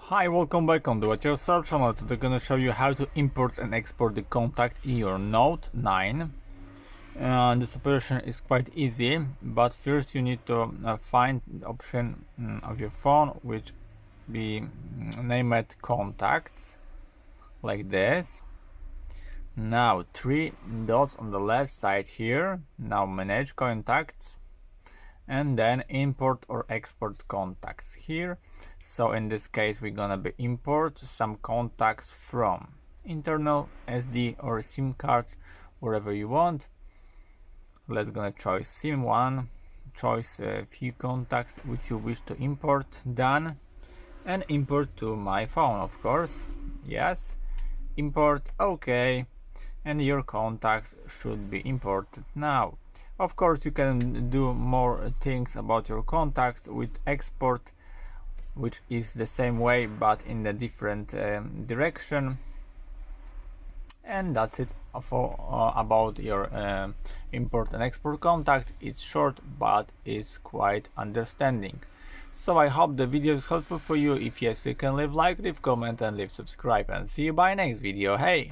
Hi, welcome back on Do It Yourself channel. Today I'm gonna show you how to import and export the contact in your Note 9. This operation is quite easy, but first you need to find the option of your phone which be named contacts, like this. Now 3 dots on the left side here. Now manage contacts, and then import or export contacts here. So in this case we're gonna be import some contacts from internal SD or SIM card, wherever you want. Let's gonna choose SIM one, choose a few contacts which you wish to import, done, and import to my phone, of course. Yes, import, okay, and your contacts should be imported now. Of course you can do more things about your contacts with export, which is the same way but in a different direction. And that's it for about your import and export contact. It's short but it's quite understanding. So I hope the video is helpful for you. If yes, you can leave like, leave comment and leave subscribe, and see you by next video. Hey!